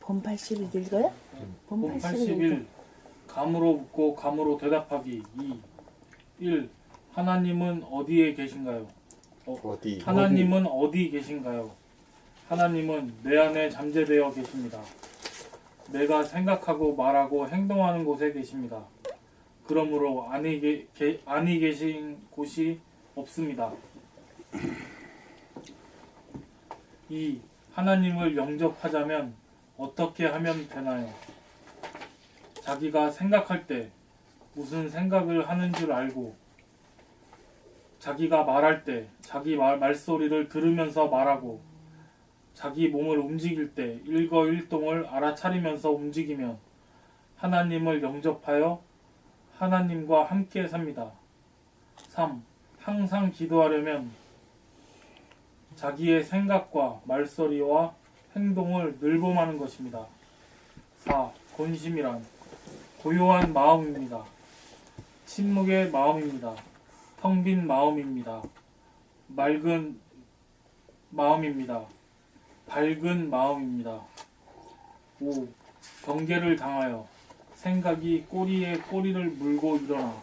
본 80일 읽어요? 본 본 80일 80일 감으로 묻고 감으로 대답하기 2. 1. 하나님은 어디에 계신가요? 어디? 하나님은 어디 계신가요? 하나님은 내 안에 잠재되어 계십니다. 내가 생각하고 말하고 행동하는 곳에 계십니다. 그러므로 아니 계신 곳이 없습니다. 2. 하나님을 영접하자면 어떻게 하면 되나요? 자기가 생각할 때 무슨 생각을 하는 줄 알고, 자기가 말할 때 자기 말소리를 들으면서 말하고, 자기 몸을 움직일 때 일거일동을 알아차리면서 움직이면 하나님을 영접하여 하나님과 함께 삽니다. 3. 항상 기도하려면 자기의 생각과 말소리와 행동을 늘봄하는 것입니다. 4. 본심이란 고요한 마음입니다. 침묵의 마음입니다. 텅 빈 마음입니다. 맑은 마음입니다. 밝은 마음입니다. 5. 경계를 당하여 생각이 꼬리에 꼬리를 물고 일어나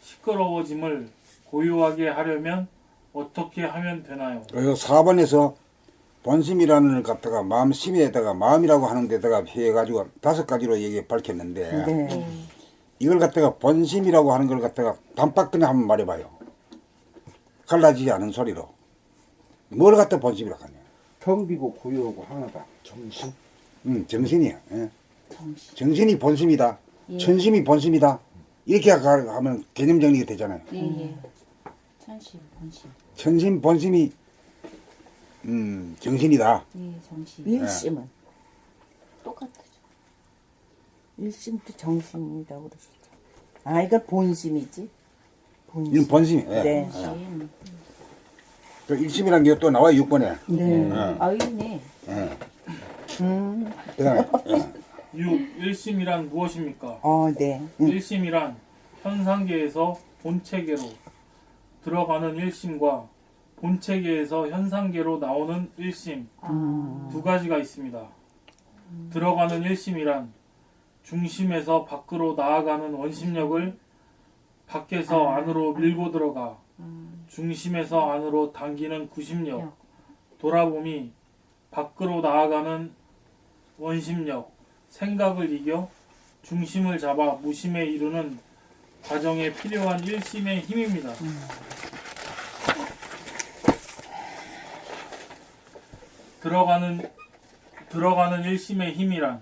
시끄러워짐을 고요하게 하려면 어떻게 하면 되나요? 그리고 4번에서 본심이라는 걸 갖다가 마음심에다가 마음이라고 하는 데다가 해가지고 5가지로 얘기 밝혔는데 네. 이걸 갖다가 본심이라고 하는 걸 갖다가 단박그냥 한번 말해봐요. 갈라지지 않은 소리로. 뭘 갖다 본심이라고 하냐. 텅 비고 고요하고 하나다. 정신? 정신이야. 예. 정신. 정신이 본심이다. 예. 천심이 본심이다. 이렇게 하면 개념 정리가 되잖아요. 예, 예. 천심, 본심. 천심, 본심이 정신이다. 예, 정신. 일심은 똑같죠. 일심도 정신이라고 그러시죠. 아, 이거 본심이지. 본심. 이건 본심이. 예. 네. 네. 그 일심이라는 게 또 나와요, 6번에. 네. 아, 있네. 예. 그 다음에, 6. 일심이란 무엇입니까? 네. 일심이란 현상계에서 본체계로 들어가는 일심과 본체계에서 현상계로 나오는 일심, 두 가지가 있습니다. 들어가는 일심이란 중심에서 밖으로 나아가는 원심력을 밖에서 안으로 밀고 들어가 중심에서 안으로 당기는 구심력, 돌아봄이 밖으로 나아가는 원심력, 생각을 이겨 중심을 잡아 무심에 이르는 과정에 필요한 일심의 힘입니다. 들어가는 일심의 힘이란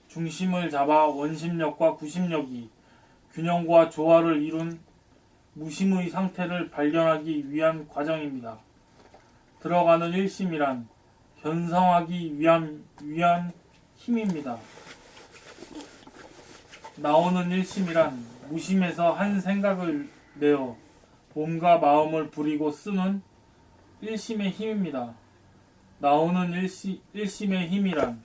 중심을 잡아 원심력과 구심력이 균형과 조화를 이룬 무심의 상태를 발견하기 위한 과정입니다. 들어가는 일심이란 견성하기 위한 힘입니다. 나오는 일심이란 무심에서 한 생각을 내어 몸과 마음을 부리고 쓰는 일심의 힘입니다. 나오는 일심의 힘이란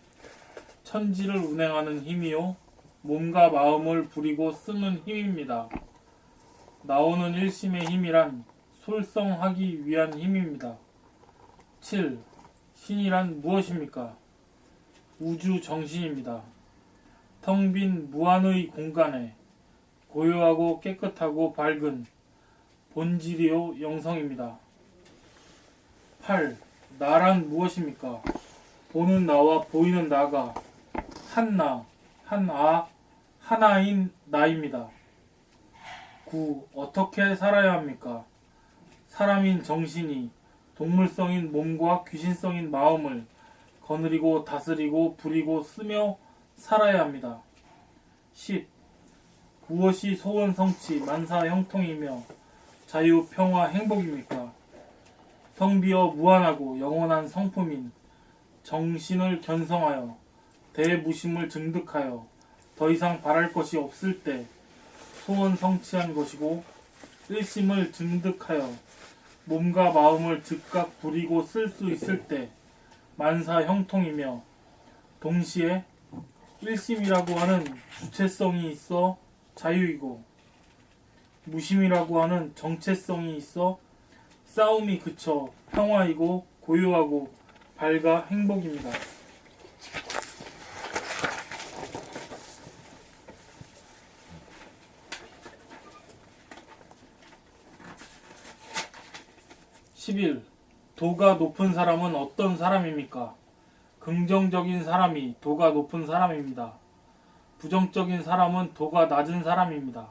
천지를 운행하는 힘이요 몸과 마음을 부리고 쓰는 힘입니다. 나오는 일심의 힘이란 솔성하기 위한 힘입니다. 7. 신이란 무엇입니까? 우주 정신입니다. 텅 빈 무한의 공간에 고요하고 깨끗하고 밝은 본질이요 영성입니다. 8. 나란 무엇입니까? 보는 나와 보이는 나가 한나, 한아, 하나인 나입니다. 9. 어떻게 살아야 합니까? 사람인 정신이 동물성인 몸과 귀신성인 마음을 거느리고 다스리고 부리고 쓰며 살아야 합니다. 10. 무엇이 소원 성취 만사 형통이며 자유 평화 행복입니까? 텅 비어 무한하고 영원한 성품인 정신을 견성하여 대무심을 증득하여 더 이상 바랄 것이 없을 때 소원 성취한 것이고 일심을 증득하여 몸과 마음을 즉각 부리고 쓸 수 있을 때 만사 형통이며 동시에 일심이라고 하는 주체성이 있어 자유이고 무심이라고 하는 정체성이 있어 싸움이 그쳐 평화이고 고요하고 밝아 행복입니다. 11. 도가 높은 사람은 어떤 사람입니까? 긍정적인 사람이 도가 높은 사람입니다. 부정적인 사람은 도가 낮은 사람입니다.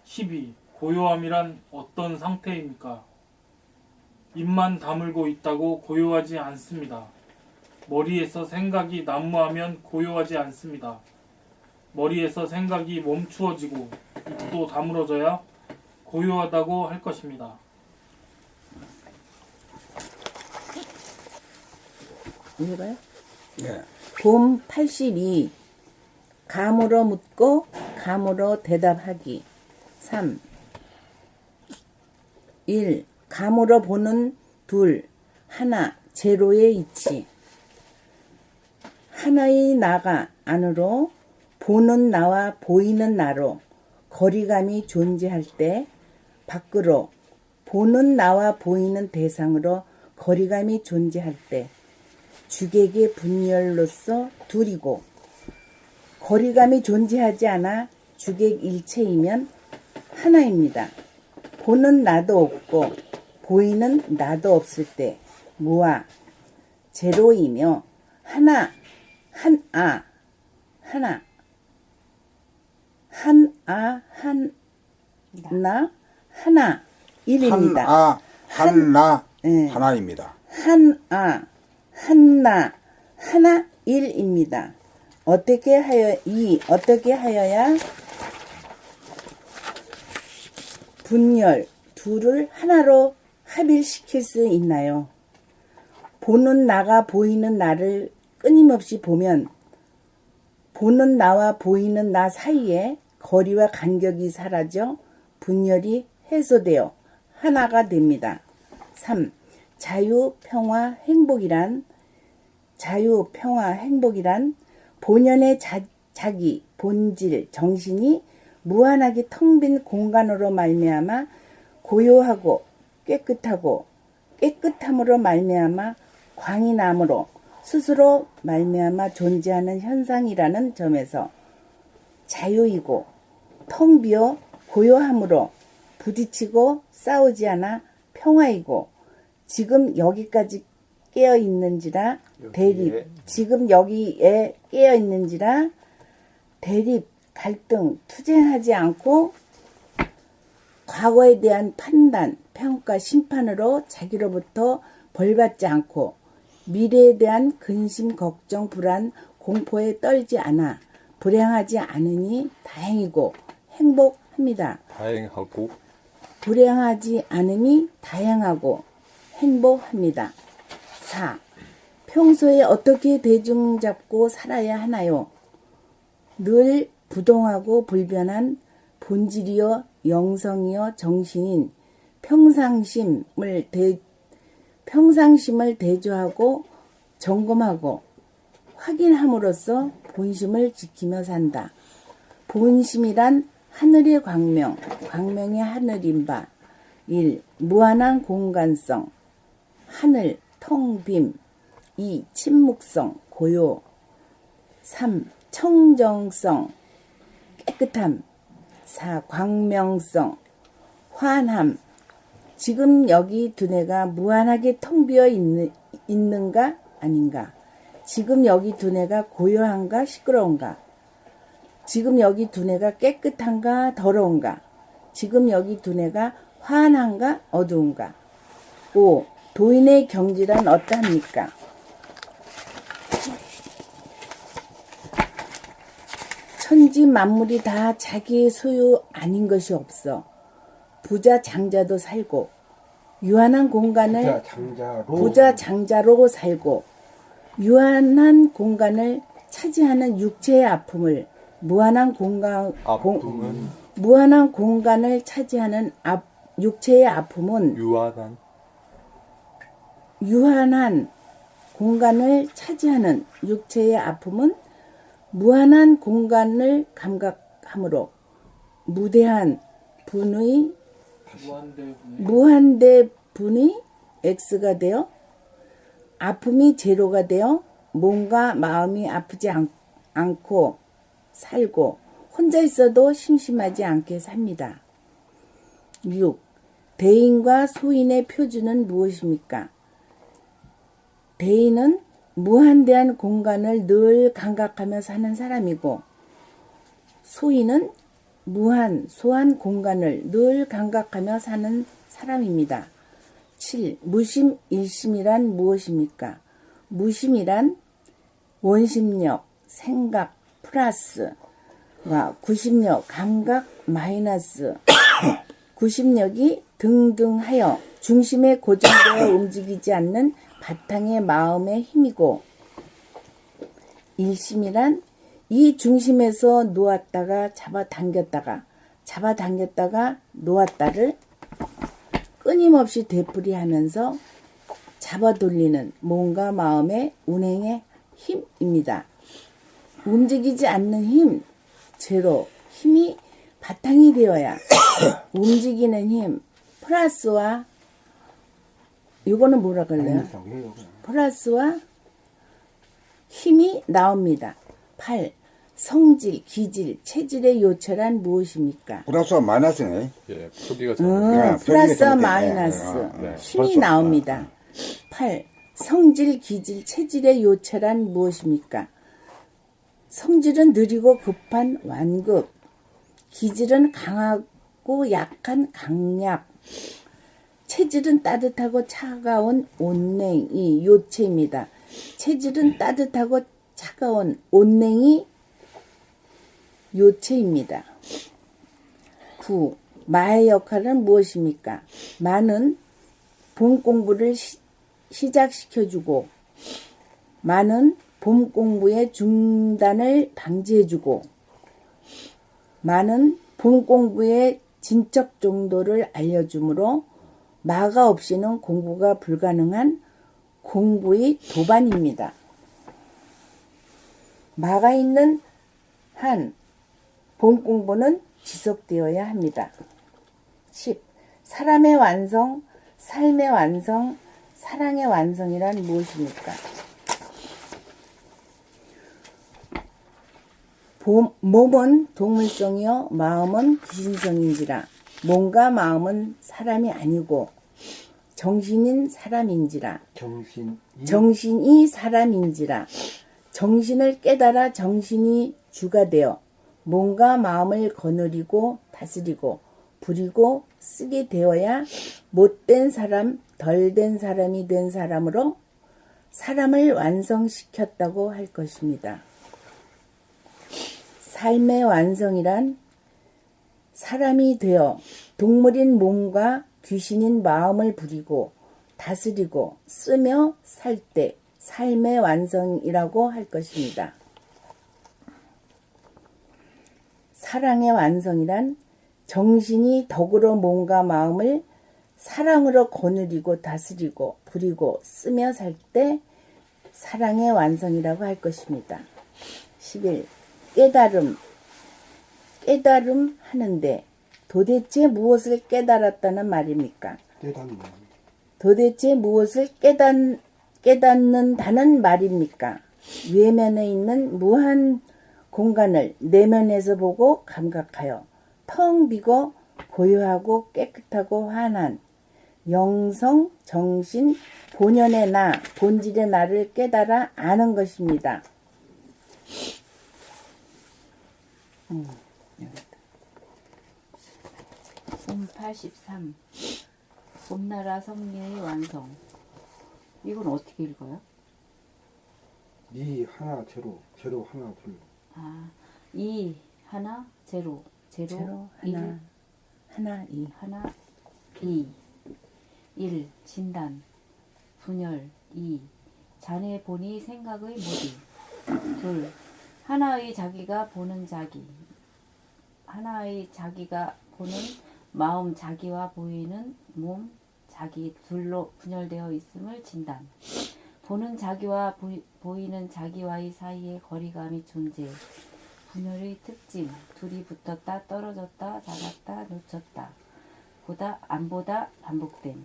12. 고요함이란 어떤 상태입니까? 입만 다물고 있다고 고요하지 않습니다. 머리에서 생각이 난무하면 고요하지 않습니다. 머리에서 생각이 멈추어지고 입도 다물어져야 고요하다고 할 것입니다. 읽어요? 예. 봄 82. 감으로 묻고 감으로 대답하기. 3. 1. 감으로 보는 둘. 하나. 제로의 이치. 하나의 나가 안으로 보는 나와 보이는 나로 거리감이 존재할 때 밖으로 보는 나와 보이는 대상으로 거리감이 존재할 때 주객의 분열로서 둘이고 거리감이 존재하지 않아 주객 일체이면 하나입니다. 보는 나도 없고 보이는 나도 없을 때 무아 제로이며 하나 하나 하나 일입니다. 한나 예. 하나입니다. 하나 일입니다. 어떻게 하여야 분열 둘을 하나로 합일시킬 수 있나요? 보는 나가 보이는 나를 끊임없이 보면 보는 나와 보이는 나 사이에 거리와 간격이 사라져 분열이 해소되어 하나가 됩니다. 3. 자유, 평화, 행복이란 본연의 자기, 본질, 정신이 무한하게 텅 빈 공간으로 말미암아 고요하고 깨끗함으로 말미암아 광이 남으로 스스로 말미암아 존재하는 현상이라는 점에서 자유이고 텅 비어 고요함으로 부딪히고 싸우지 않아 평화이고 지금 여기까지 깨어 있는지라 대립, 갈등, 투쟁하지 않고 과거에 대한 판단, 평가, 심판으로 자기로부터 벌받지 않고 미래에 대한 근심, 걱정, 불안, 공포에 떨지 않아 불행하지 않으니 다행이고 행복합니다. 불행하지 않으니 다양하고 행복합니다. 4. 평소에 어떻게 대중 잡고 살아야 하나요? 늘 부동하고 불변한 본질이요 영성이요 정신인 평상심을 대조하고 점검하고 확인함으로써 본심을 지키며 산다. 본심이란 하늘의 광명의 하늘인 바. 1. 무한한 공간성, 하늘, 텅빔. 2. 침묵성, 고요. 3. 청정성, 깨끗함. 4. 광명성, 환함. 지금 여기 두뇌가 무한하게 텅 비어 있는가 아닌가? 지금 여기 두뇌가 고요한가 시끄러운가? 지금 여기 두뇌가 깨끗한가 더러운가? 지금 여기 두뇌가 환한가 어두운가? 5. 도인의 경지란 어떠합니까? 천지 만물이 다 자기의 소유 아닌 것이 없어. 부자 장자도 살고 유한한 공간을 부자 장자로 살고 유한한 공간을 차지하는 육체의 아픔을 무한한 공간을 차지하는 육체의 아픔은 유한한 공간을 차지하는 육체의 아픔은 무한한 공간을 감각함으로 무한대 분의 X가 되어 아픔이 제로가 되어 몸과 마음이 아프지 않고 살고 혼자 있어도 심심하지 않게 삽니다. 6. 대인과 소인의 표준은 무엇입니까? 대인은 무한대한 공간을 늘 감각하며 사는 사람이고 소인은 소한 공간을 늘 감각하며 사는 사람입니다. 7. 무심, 일심이란 무엇입니까? 무심이란 원심력, 생각 플러스와 구심력, 감각 마이너스 구심력이 등등하여 중심에 고정되어 움직이지 않는 바탕의 마음의 힘이고 일심이란 이 중심에서 놓았다가 잡아당겼다가 놓았다를 끊임없이 되풀이하면서 잡아돌리는 몸과 마음의 운행의 힘입니다. 움직이지 않는 힘, 제로, 힘이 바탕이 되어야 움직이는 힘, 플러스와 이거는 뭐라 그럴래요? 아니라고 해요. 그냥. 플러스와 힘이 나옵니다. 8. 성질, 기질, 체질의 요체란 무엇입니까? 플러스와 마이너스네. 예, 표기가 잘못된 플러스와 잘못된- 마이너스 네. 힘이 플러스. 나옵니다. 8. 성질, 기질, 체질의 요체란 무엇입니까? 성질은 느리고 급한 완급, 기질은 강하고 약한 강약, 체질은 따뜻하고 차가운 온냉이 요체입니다. 체질은 따뜻하고 차가운 온냉이 요체입니다. 9. 마의 역할은 무엇입니까? 마는 봄 공부를 시작시켜주고 마는 봄 공부의 중단을 방지해주고 마는 봄 공부의 진척 정도를 알려주므로 마가 없이는 공부가 불가능한 공부의 도반입니다. 마가 있는 한 봄 공부는 지속되어야 합니다. 10. 사람의 완성, 삶의 완성, 사랑의 완성이란 무엇입니까? 몸은 동물성이요 마음은 귀신성인지라 몸과 마음은 사람이 아니고 정신인 사람인지라 정신이 사람인지라 정신을 깨달아 정신이 주가 되어 몸과 마음을 거느리고 다스리고 부리고 쓰게 되어야 못된 사람, 덜된 사람이 된 사람으로 사람을 완성시켰다고 할 것입니다. 삶의 완성이란 사람이 되어 동물인 몸과 귀신인 마음을 부리고 다스리고 쓰며 살 때 삶의 완성이라고 할 것입니다. 사랑의 완성이란 정신이 덕으로 몸과 마음을 사랑으로 거느리고 다스리고 부리고 쓰며 살 때 사랑의 완성이라고 할 것입니다. 11. 깨달음 하는데 도대체 무엇을 깨달았다는 말입니까? 깨닫는. 도대체 무엇을 깨닫는다는 말입니까? 외면에 있는 무한 공간을 내면에서 보고 감각하여 텅 비고 고요하고 깨끗하고 환한 영성, 정신, 본연의 나, 본질의 나를 깨달아 아는 것입니다. 83. 봄나라 성리의 완성. 이건 어떻게 읽어요? 이 하나 제로 하나 둘. 아, 2 하나 제로 제로 일, 하나 이 하나 2 1 진단 분열 2 자네 보니 생각의 모디 둘 하나의 자기가 보는 자기 하나의 자기가 보는 마음 자기와 보이는 몸 자기 둘로 분열되어 있음을 진단 보는 자기와 보이는 자기와의 사이에 거리감이 존재 분열의 특징 둘이 붙었다 떨어졌다 작았다 놓쳤다 보다 안 보다 반복됨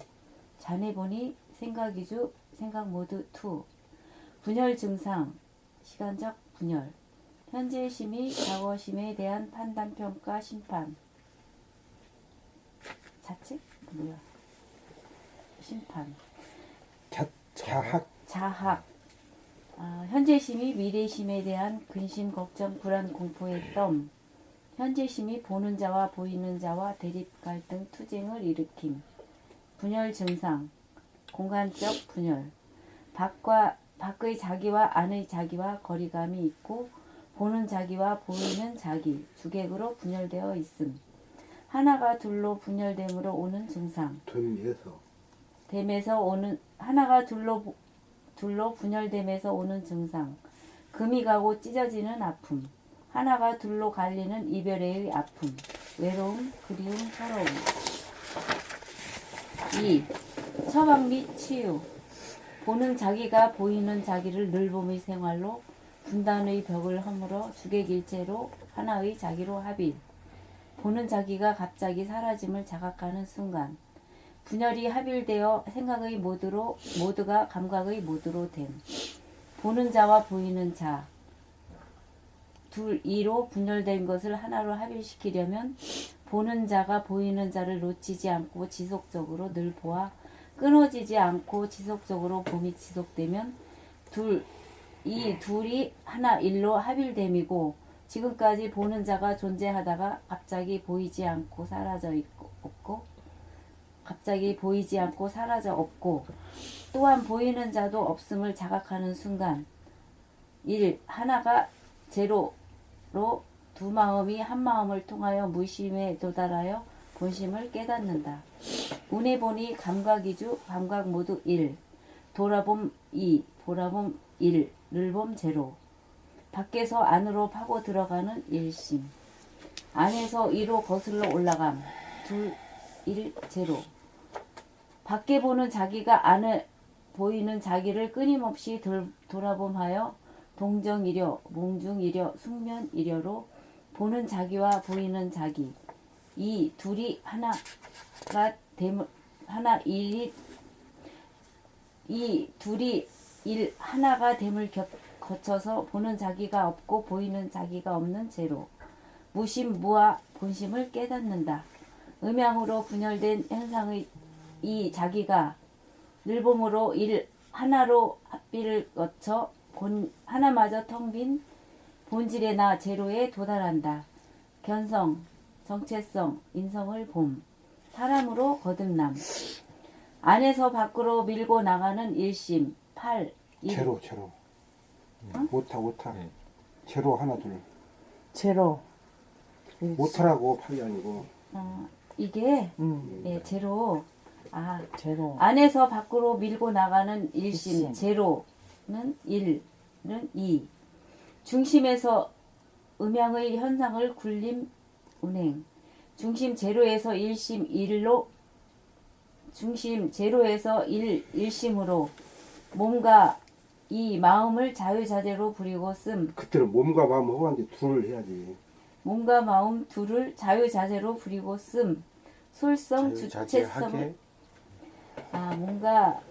자네 보니 생각이주 생각 모드 2 분열 증상 시간적 분열 현재 심의 과거 심에 대한 판단 평가 심판 자책 뭐야? 심판. 자학 자학. 현재심이 미래심에 대한 근심, 걱정, 불안, 공포의 덤. 현재심이 보는 자와 보이는 자와 대립, 갈등, 투쟁을 일으킴. 분열 증상. 공간적 분열. 밖의 자기와 안의 자기와 거리감이 있고 보는 자기와 보이는 자기, 주객으로 분열되어 있음. 하나가 둘로 분열됨으로 오는 증상. 하나가 둘로 분열됨에서 오는 증상. 금이 가고 찢어지는 아픔. 하나가 둘로 갈리는 이별의 아픔. 외로움, 그리움, 서러움. 2. 처방 및 치유. 보는 자기가 보이는 자기를 늘봄의 생활로 분단의 벽을 허물어 주객일체로 하나의 자기로 합일. 보는 자기가 갑자기 사라짐을 자각하는 순간. 분열이 합일되어 생각의 모두가 감각의 모두로 됨. 보는 자와 보이는 자. 이로 분열된 것을 하나로 합일시키려면 보는 자가 보이는 자를 놓치지 않고 지속적으로 늘 보아 끊어지지 않고 지속적으로 봄이 지속되면 이 둘이 하나 일로 합일됨이고 지금까지 보는 자가 존재하다가 갑자기 보이지 않고 사라져 없고 또한 보이는 자도 없음을 자각하는 순간 1. 하나가 제로로 두 마음이 한 마음을 통하여 무심에 도달하여 본심을 깨닫는다. 운에 보니 감각이주 감각 모두 1. 돌아봄 2. 보라봄 1. 늘봄 제로. 밖에서 안으로 파고 들어가는 일심. 안에서 2로 거슬러 올라감. 2. 1. 제로. 밖에 보는 자기가 안에 보이는 자기를 끊임없이 돌아봄하여 동정이려, 몽중이려, 숙면이려로 보는 자기와 보이는 자기. 이 둘이 하나가 됨을 거쳐서 보는 자기가 없고 보이는 자기가 없는 제로. 무심, 무아, 본심을 깨닫는다. 음양으로 분열된 현상의 이 자기가 늘봄으로 하나로 합비를 거쳐 하나마저 텅 빈 본질의 나 제로에 도달한다. 견성, 정체성, 인성을 봄. 사람으로 거듭남. 안에서 밖으로 밀고 나가는 일심. 8. 제로 오타 제로 하나 둘 제로. 오타라고 팔이 아니고 이게 네, 제로. 제로. 안에서 밖으로 밀고 나가는 일심. 일심. 제로는 1는 2. 중심에서 음양의 현상을 굴림 운행. 중심 제로에서 일심 1로 중심 제로에서 일심으로 몸과 이 마음을 자유자재로 부리고 씀. 그때는 몸과 마음 허가인데 둘을 해야지. 몸과 마음 둘을 자유자재로 부리고 씀. 솔성 주체성을 몸과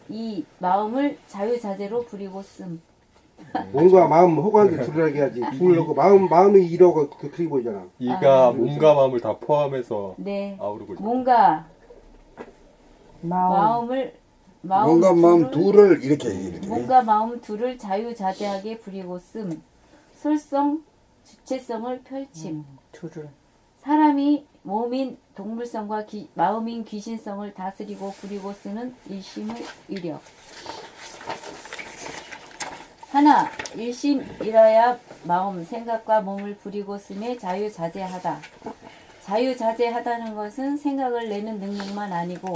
이 마음을 자유자재로 부리고 씀. 몸과 마음 허가인데 둘을 해야지. 둘을 넣고 마음이 이러고 그렇게 보이잖아. 이가 몸과 마음을 다 포함해서 네. 아우르고 있다. 몸과 마음. 뭔가 마음 둘을 이렇게 몸과 마음 둘을 자유자재하게 부리고 씀. 솔성 주체성을 펼침. 둘을. 사람이 몸인 동물성과 마음인 귀신성을 다스리고 부리고 쓰는 일심의 위력. 하나, 일심이라야 마음, 생각과 몸을 부리고 쓰매 자유자재하다. 자유자재하다는 것은 생각을 내는 능력만 아니고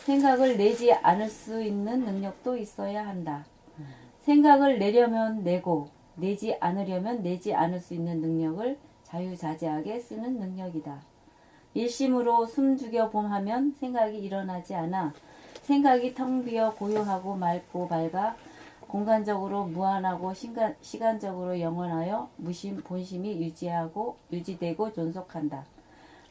생각을 내지 않을 수 있는 능력도 있어야 한다. 생각을 내려면 내고 내지 않으려면 내지 않을 수 있는 능력을 자유자재하게 쓰는 능력이다. 일심으로 숨죽여 봄하면 생각이 일어나지 않아 생각이 텅 비어 고요하고 맑고 밝아 공간적으로 무한하고 시간적으로 영원하여 무심 본심이 유지되고 존속한다.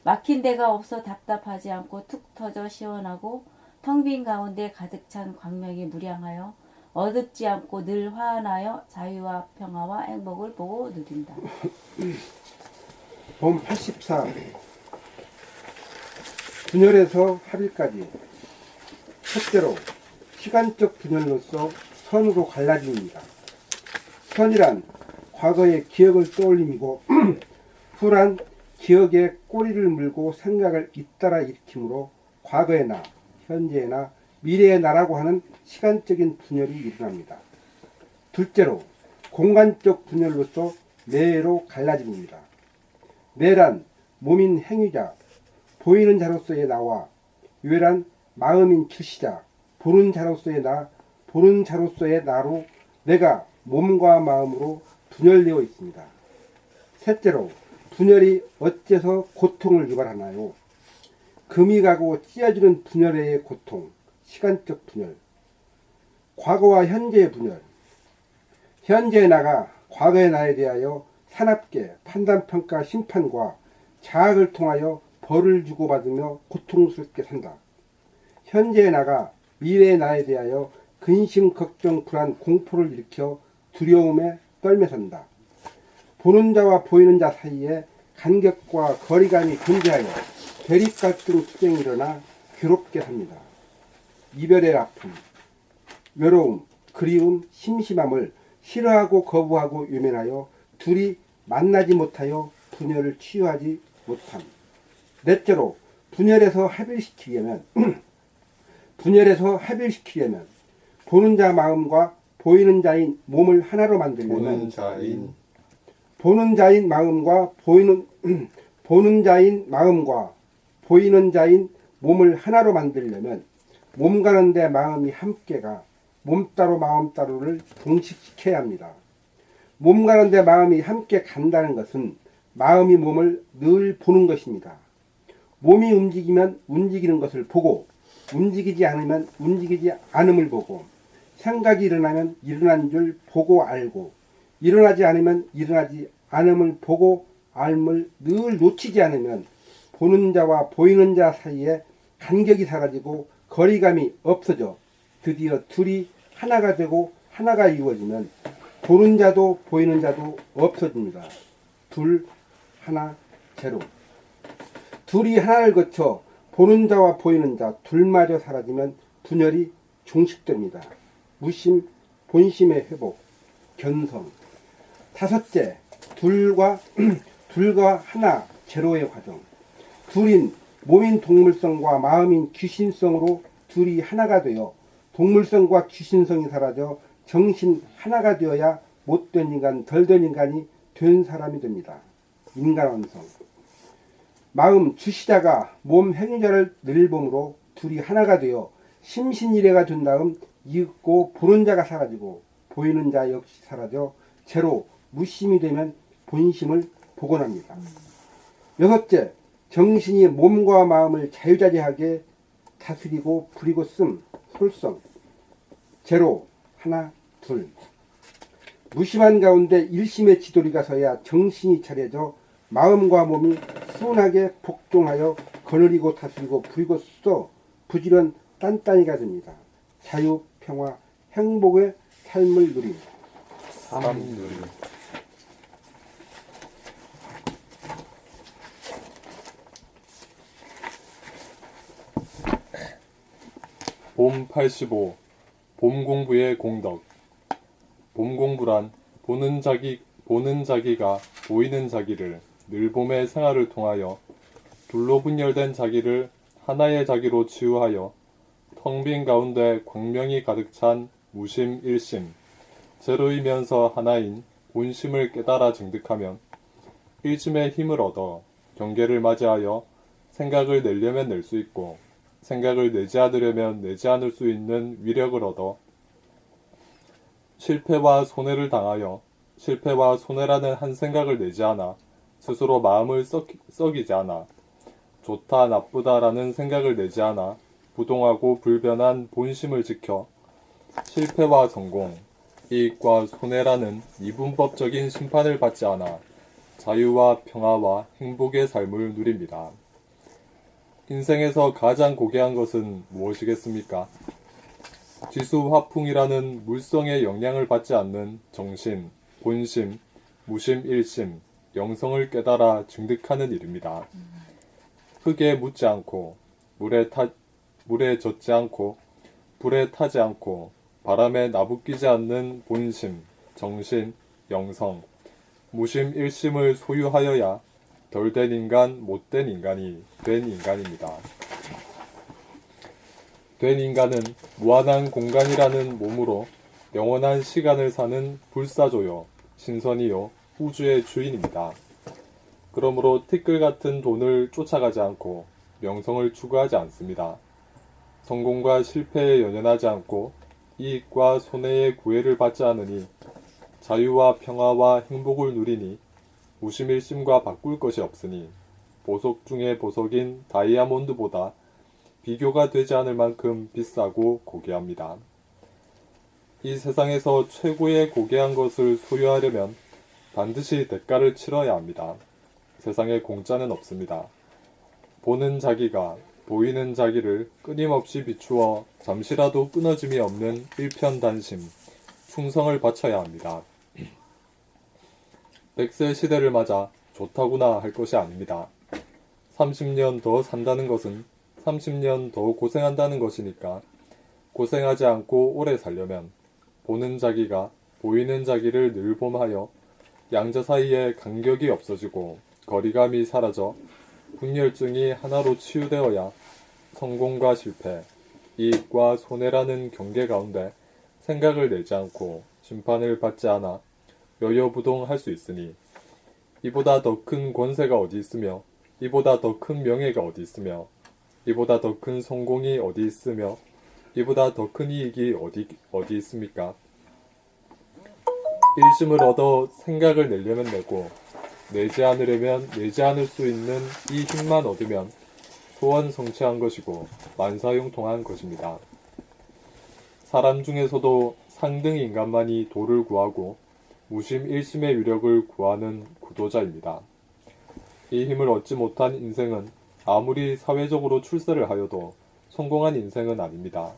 막힌 데가 없어 답답하지 않고 툭 터져 시원하고 텅 빈 가운데 가득 찬 광명이 무량하여 어둡지 않고 늘 화환하여 자유와 평화와 행복을 보고 누린다. 봄 84. 분열에서 합일까지. 첫째로 시간적 분열로서 선으로 갈라짐입니다. 선이란 과거의 기억을 떠올림이고 후란 기억에 꼬리를 물고 생각을 잇따라 일으키므로 과거의 나, 현재의 나, 미래의 나라고 하는 시간적인 분열이 일어납니다. 둘째로 공간적 분열로서 뇌로 갈라짐입니다. 뇌란 몸인 행위자, 보이는 자로서의 나와 유해란 마음인 출시자, 보는 자로서의 나, 보는 자로서의 나로 내가 몸과 마음으로 분열되어 있습니다. 셋째로 분열이 어째서 고통을 유발하나요? 금이 가고 찢어지는 분열의 고통, 시간적 분열. 과거와 현재의 분열. 현재의 나가 과거의 나에 대하여 사납게 판단평가 심판과 자학을 통하여 벌을 주고받으며 고통스럽게 산다. 현재의 나가 미래의 나에 대하여 근심, 걱정, 불안, 공포를 일으켜 두려움에 떨며 산다. 보는 자와 보이는 자 사이에 간격과 거리감이 존재하여 대립 갈등 투쟁이 일어나 괴롭게 삽니다. 이별의 아픔, 외로움, 그리움, 심심함을 싫어하고 거부하고 외면하여 둘이 만나지 못하여 분열을 치유하지 못함. 넷째로 분열에서 합일시키려면 보는 자 마음과 보이는 자인 몸을 하나로 만들려면 보는 자인 마음과 보이는 자인 몸을 하나로 만들려면 몸 가는데 마음이 함께가 몸 따로 마음 따로를 동식시켜야 합니다. 몸 가는데 마음이 함께 간다는 것은 마음이 몸을 늘 보는 것입니다. 몸이 움직이면 움직이는 것을 보고 움직이지 않으면 움직이지 않음을 보고 생각이 일어나면 일어난 줄 보고 알고 일어나지 않으면 일어나지 않음을 보고 알음을 늘 놓치지 않으면 보는 자와 보이는 자 사이에 간격이 사라지고 거리감이 없어져 드디어 둘이 하나가 되고 하나가 이루어지면 보는 자도 보이는 자도 없어집니다. 둘, 하나, 제로. 둘이 하나를 거쳐 보는 자와 보이는 자 둘마저 사라지면 분열이 종식됩니다. 무심, 본심의 회복, 견성. 다섯째, 둘과 하나, 제로의 과정. 둘인 몸인 동물성과 마음인 귀신성으로 둘이 하나가 되어 동물성과 귀신성이 사라져 정신 하나가 되어야 못된 인간, 덜된 인간이 된 사람이 됩니다. 인간완성. 마음 주시자가 몸 행위자를 늘봄으로 둘이 하나가 되어 심신일해가 된 다음 이윽고 보는 자가 사라지고 보이는 자 역시 사라져 제로 무심이 되면 본심을 복원합니다. 여섯째, 정신이 몸과 마음을 자유자재하게 다스리고 부리고 씀, 솔성. 제로, 하나, 둘. 무심한 가운데 일심의 지도리가 서야 정신이 차려져 마음과 몸이 순하게 복종하여 거느리고 다스리고 부리고 써 부지런 딴딴이가 됩니다. 자유, 평화, 행복의 삶을 누립니다. 봄 85. 봄 공부의 공덕. 봄 공부란 보는 자기가 보이는 자기를 늘 봄의 생활을 통하여 둘로 분열된 자기를 하나의 자기로 치유하여 텅 빈 가운데 광명이 가득 찬 무심 일심, 제로이면서 하나인 본심을 깨달아 증득하면 일심의 힘을 얻어 경계를 맞이하여 생각을 내려면 낼 수 있고 생각을 내지 않으려면 내지 않을 수 있는 위력을 얻어 실패와 손해를 당하여 실패와 손해라는 한 생각을 내지 않아 스스로 마음을 썩이지 않아 좋다 나쁘다라는 생각을 내지 않아 부동하고 불변한 본심을 지켜 실패와 성공, 이익과 손해라는 이분법적인 심판을 받지 않아 자유와 평화와 행복의 삶을 누립니다. 인생에서 가장 고귀한 것은 무엇이겠습니까? 지수화풍이라는 물성의 영향을 받지 않는 정신, 본심, 무심 일심, 영성을 깨달아 증득하는 일입니다. 흙에 묻지 않고 물에 젖지 않고 불에 타지 않고 바람에 나부끼지 않는 본심, 정신, 영성, 무심 일심을 소유하여야 덜 된 인간, 못된 인간이 된 인간입니다. 된 인간은 무한한 공간이라는 몸으로 영원한 시간을 사는 불사조요, 신선이요, 우주의 주인입니다. 그러므로 티끌 같은 돈을 쫓아가지 않고 명성을 추구하지 않습니다. 성공과 실패에 연연하지 않고 이익과 손해의 구애를 받지 않으니 자유와 평화와 행복을 누리니 무심일심과 바꿀 것이 없으니 보석 중에 보석인 다이아몬드보다 비교가 되지 않을 만큼 비싸고 고귀합니다. 이 세상에서 최고의 고귀한 것을 소유하려면 반드시 대가를 치러야 합니다. 세상에 공짜는 없습니다. 보는 자기가 보이는 자기를 끊임없이 비추어 잠시라도 끊어짐이 없는 일편단심, 충성을 바쳐야 합니다. 100세 시대를 맞아 좋다구나 할 것이 아닙니다. 30년 더 산다는 것은 30년 더 고생한다는 것이니까 고생하지 않고 오래 살려면 보는 자기가 보이는 자기를 늘봄하여 양자 사이에 간격이 없어지고 거리감이 사라져 분열증이 하나로 치유되어야 성공과 실패, 이익과 손해라는 경계 가운데 생각을 내지 않고 심판을 받지 않아 여여부동할 수 있으니 이보다 더 큰 권세가 어디 있으며 이보다 더 큰 명예가 어디 있으며 이보다 더 큰 성공이 어디 있으며 이보다 더 큰 이익이 어디 있습니까? 일심을 얻어 생각을 내려면 내고 내지 않으려면 내지 않을 수 있는 이 힘만 얻으면 소원 성취한 것이고 만사용통한 것입니다. 사람 중에서도 상등 인간만이 도를 구하고 무심 일심의 위력을 구하는 구도자입니다. 이 힘을 얻지 못한 인생은 아무리 사회적으로 출세를 하여도 성공한 인생은 아닙니다.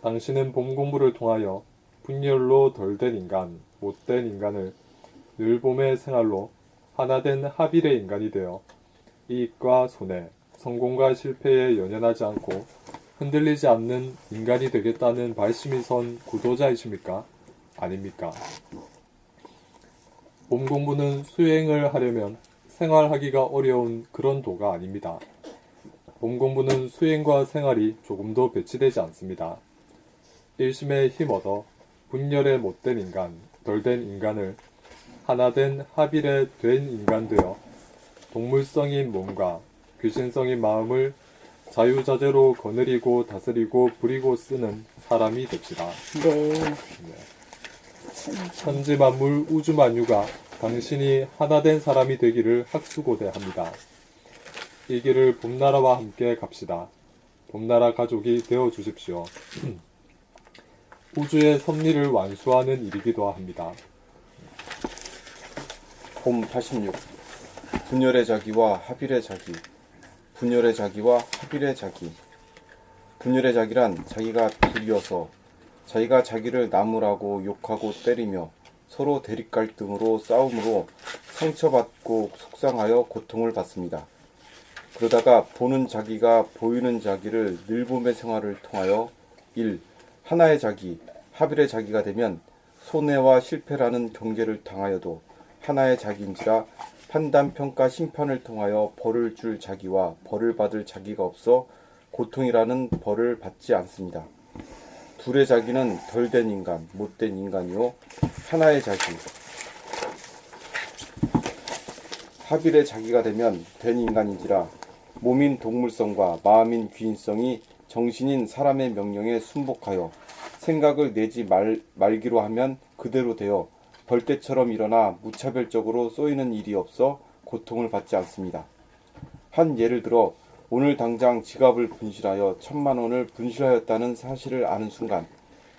당신은 봄 공부를 통하여 분열로 덜 된 인간, 못된 인간을 늘 봄의 생활로 하나된 합일의 인간이 되어 이익과 손해, 성공과 실패에 연연하지 않고 흔들리지 않는 인간이 되겠다는 발심이 선 구도자이십니까? 아닙니까? 봄 공부는 수행을 하려면 생활하기가 어려운 그런 도가 아닙니다. 봄 공부는 수행과 생활이 조금도 배치되지 않습니다. 일심에 힘얻어 분열에 못된 인간, 덜된 인간을 하나된 합일에 된 인간 되어 동물성인 몸과 귀신성인 마음을 자유자재로 거느리고 다스리고 부리고 쓰는 사람이 됩시다. 네. 천지만물 우주만유가 당신이 하나된 사람이 되기를 학수고대합니다. 이 길을 봄나라와 함께 갑시다. 봄나라 가족이 되어 주십시오. 우주의 섭리를 완수하는 일이기도 합니다. 봄 86. 분열의 자기와 합일의 자기. 분열의 자기와 합일의 자기. 분열의 자기란 자기가 둘이어서 자기가 자기를 나무라고 욕하고 때리며 서로 대립 갈등으로 싸움으로 상처받고 속상하여 고통을 받습니다. 그러다가 보는 자기가 보이는 자기를 늘봄의 생활을 통하여 1. 하나의 자기, 합일의 자기가 되면 손해와 실패라는 경계를 당하여도 하나의 자기인지라 판단, 평가, 심판을 통하여 벌을 줄 자기와 벌을 받을 자기가 없어 고통이라는 벌을 받지 않습니다. 둘의 자기는 덜 된 인간, 못된 인간이요 하나의 자기, 합일의 자기가 되면 된 인간인지라 몸인 동물성과 마음인 귀인성이 정신인 사람의 명령에 순복하여 생각을 내지 말기로 하면 그대로 되어 벌떼처럼 일어나 무차별적으로 쏘이는 일이 없어 고통을 받지 않습니다. 한 예를 들어 오늘 당장 지갑을 분실하여 1,000만 원을 분실하였다는 사실을 아는 순간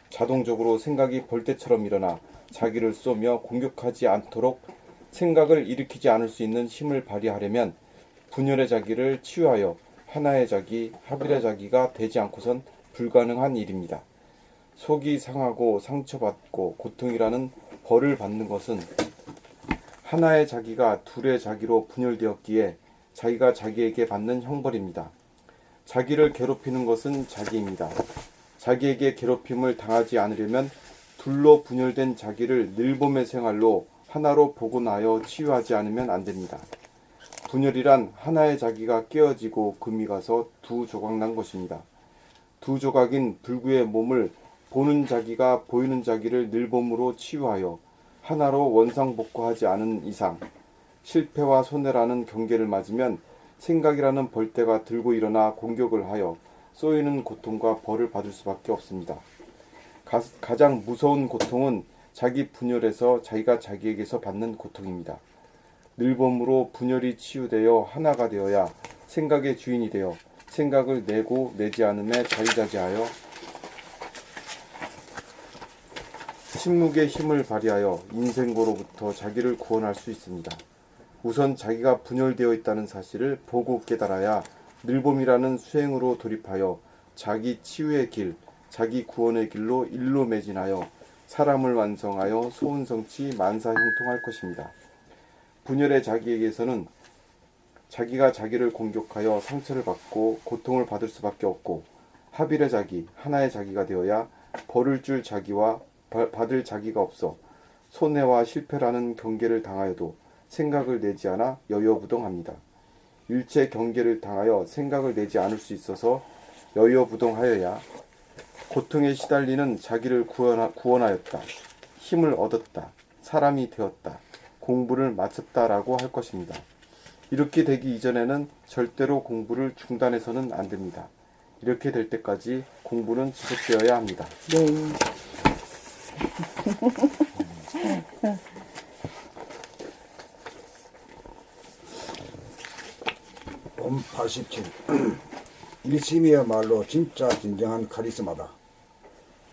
자동적으로 생각이 벌떼처럼 일어나 자기를 쏘며 공격하지 않도록 생각을 일으키지 않을 수 있는 힘을 발휘하려면 분열의 자기를 치유하여 하나의 자기, 합일의 자기가 되지 않고선 불가능한 일입니다. 속이 상하고 상처받고 고통이라는 벌을 받는 것은 하나의 자기가 둘의 자기로 분열되었기에 자기가 자기에게 받는 형벌입니다. 자기를 괴롭히는 것은 자기입니다. 자기에게 괴롭힘을 당하지 않으려면 둘로 분열된 자기를 늘봄의 생활로 하나로 복원하여 치유하지 않으면 안 됩니다. 분열이란 하나의 자기가 깨어지고 금이 가서 두 조각 난 것입니다. 두 조각인 불구의 몸을 보는 자기가 보이는 자기를 늘봄으로 치유하여 하나로 원상복구하지 않은 이상 실패와 손해라는 경계를 맞으면 생각이라는 벌떼가 들고 일어나 공격을 하여 쏘이는 고통과 벌을 받을 수밖에 없습니다. 가장 무서운 고통은 자기 분열에서 자기가 자기에게서 받는 고통입니다. 늘봄으로 분열이 치유되어 하나가 되어야 생각의 주인이 되어 생각을 내고 내지 않음에 자유자재하여 침묵의 힘을 발휘하여 인생고로부터 자기를 구원할 수 있습니다. 우선 자기가 분열되어 있다는 사실을 보고 깨달아야 늘봄이라는 수행으로 돌입하여 자기 치유의 길, 자기 구원의 길로 일로 매진하여 사람을 완성하여 소은성치 만사형통할 것입니다. 분열의 자기에게서는 자기가 자기를 공격하여 상처를 받고 고통을 받을 수밖에 없고 합일의 자기, 하나의 자기가 되어야 벌을 줄 자기와 받을 자기가 없어 손해와 실패라는 경계를 당하여도 생각을 내지 않아 여여부동합니다. 일체 경계를 당하여 생각을 내지 않을 수 있어서 여여부동하여야 고통에 시달리는 자기를 구원하였다, 힘을 얻었다, 사람이 되었다, 공부를 마쳤다라고 할 것입니다. 이렇게 되기 이전에는 절대로 공부를 중단해서는 안 됩니다. 이렇게 될 때까지 공부는 지속되어야 합니다. 네. 봄 87. 일심이야말로 진짜 진정한 카리스마다.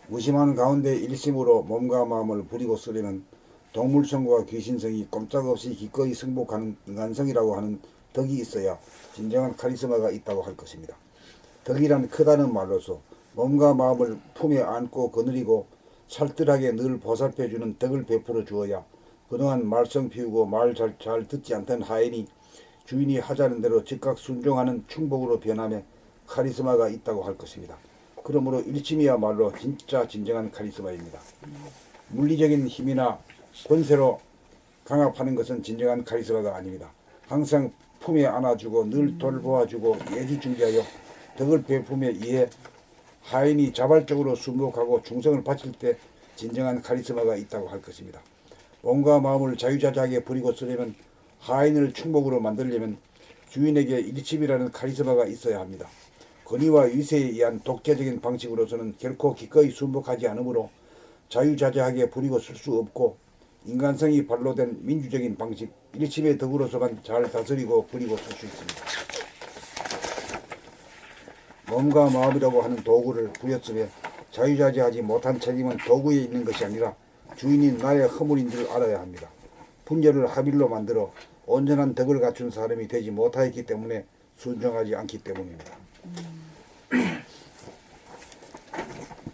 무심한 가운데 일심으로 몸과 마음을 부리고 쓰려면 동물성과 귀신성이 꼼짝없이 기꺼이 승복하는 인간성이라고 하는 덕이 있어야 진정한 카리스마가 있다고 할 것입니다. 덕이란 크다는 말로서 몸과 마음을 품에 안고 거느리고 살뜰하게 늘 보살펴주는 덕을 베풀어 주어야 그동안 말썽 피우고 말 잘 듣지 않던 하인이 주인이 하자는 대로 즉각 순종하는 충복으로 변함에 카리스마가 있다고 할 것입니다. 그러므로 일침이야말로 진짜 진정한 카리스마입니다. 물리적인 힘이나 권세로 강압하는 것은 진정한 카리스마가 아닙니다. 항상 품에 안아주고 늘 돌보아주고 예지준비하여 덕을 베품에 의해 하인이 자발적으로 순복하고 충성을 바칠 때 진정한 카리스마가 있다고 할 것입니다. 몸과 마음을 자유자재하게 부리고 쓰려면 하인을 충복으로 만들려면 주인에게 일침이라는 카리스마가 있어야 합니다. 권위와 위세에 의한 독재적인 방식으로서는 결코 기꺼이 순복하지 않으므로 자유자재하게 부리고 쓸 수 없고 인간성이 발로 된 민주적인 방식, 일침의 덕으로서만 잘 다스리고 부리고 쓸 수 있습니다. 몸과 마음이라고 하는 도구를 부였음에 자유자재하지 못한 책임은 도구에 있는 것이 아니라 주인인 나의 허물인 줄 알아야 합니다. 분열을 합일로 만들어 온전한 덕을 갖춘 사람이 되지 못하였기 때문에 순종하지 않기 때문입니다.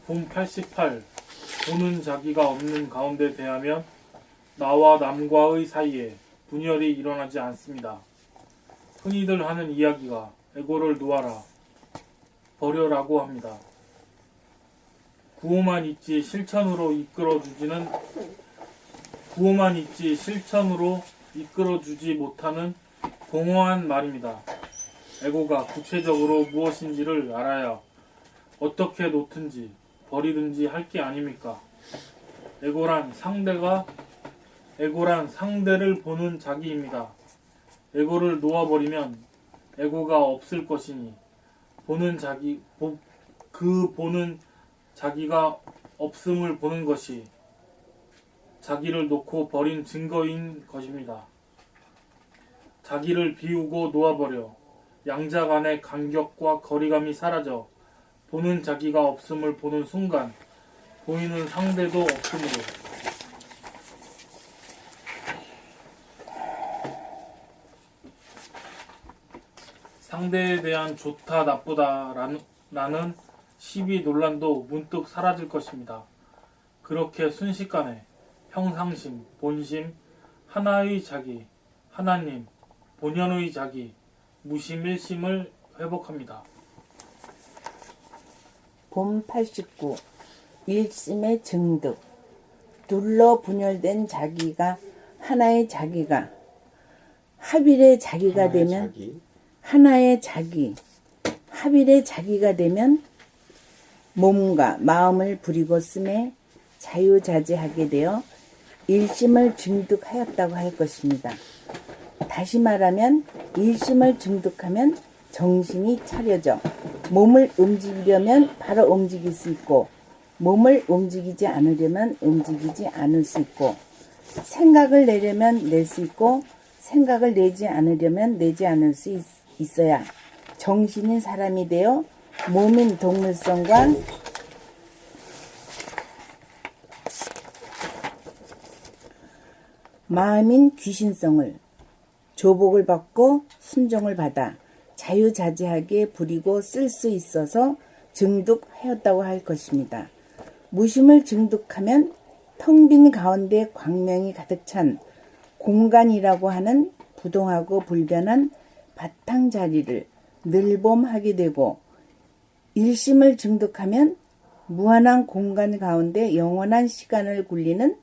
봄 88. 보는 자기가 없는 가운데 대하면 나와 남과의 사이에 분열이 일어나지 않습니다. 흔히들 하는 이야기가 에고를 놓아라, 버려라고 합니다. 구호만 있지 실천으로 이끌어주지 못하는 공허한 말입니다. 에고가 구체적으로 무엇인지를 알아야 어떻게 놓든지 버리든지 할 게 아닙니까? 에고란 상대를 보는 자기입니다. 에고를 놓아버리면 에고가 없을 것이니 보는 자기가 없음을 보는 것이 자기를 놓고 버린 증거인 것입니다. 자기를 비우고 놓아버려 양자 간의 간격과 거리감이 사라져 보는 자기가 없음을 보는 순간 보이는 상대도 없으므로 상대에 대한 좋다 나쁘다라는 시비 논란도 문득 사라질 것입니다. 그렇게 순식간에 평상심, 본심, 하나의 자기, 하나님, 본연의 자기, 무심 일심을 회복합니다. 봄 89. 일심의 증득. 둘러 분열된 자기가 하나의 자기가 합일의 자기가 되면 하나의 자기 합일의 자기가 되면 몸과 마음을 부리고 쓰매 자유자재하게 되어 일심을 증득하였다고 할 것입니다. 다시 말하면 일심을 증득하면 정신이 차려져 몸을 움직이려면 바로 움직일 수 있고 몸을 움직이지 않으려면 움직이지 않을 수 있고 생각을 내려면 낼 수 있고 생각을 내지 않으려면 내지 않을 수 있어야 정신인 사람이 되어 몸인 동물성과 마음인 귀신성을 조복을 받고 순종을 받아 자유자재하게 부리고 쓸 수 있어서 증득하였다고 할 것입니다. 무심을 증득하면 텅 빈 가운데 광명이 가득 찬 공간이라고 하는 부동하고 불변한 바탕자리를 늘봄하게 되고 일심을 증득하면 무한한 공간 가운데 영원한 시간을 굴리는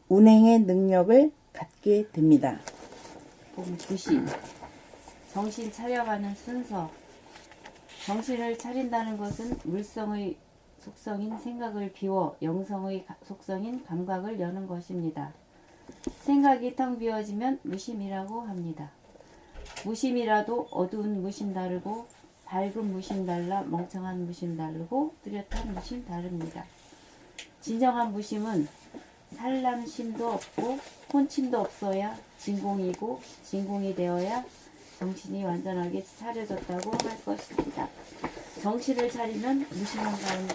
운행의 능력을 갖게 됩니다. 구신 정신 차려가는 순서. 정신을 차린다는 것은 물성의 속성인 생각을 비워 영성의 속성인 감각을 여는 것입니다. 생각이 텅 비어지면 무심이라고 합니다. 무심이라도 어두운 무심 다르고 밝은 무심 달라 멍청한 무심 다르고 뚜렷한 무심 다릅니다. 진정한 무심은 산란심도 없고 혼침도 없어야 진공이고 진공이 되어야 정신이 완전하게 차려졌다고 할 것입니다. 정신을 차리면 무심한 가운데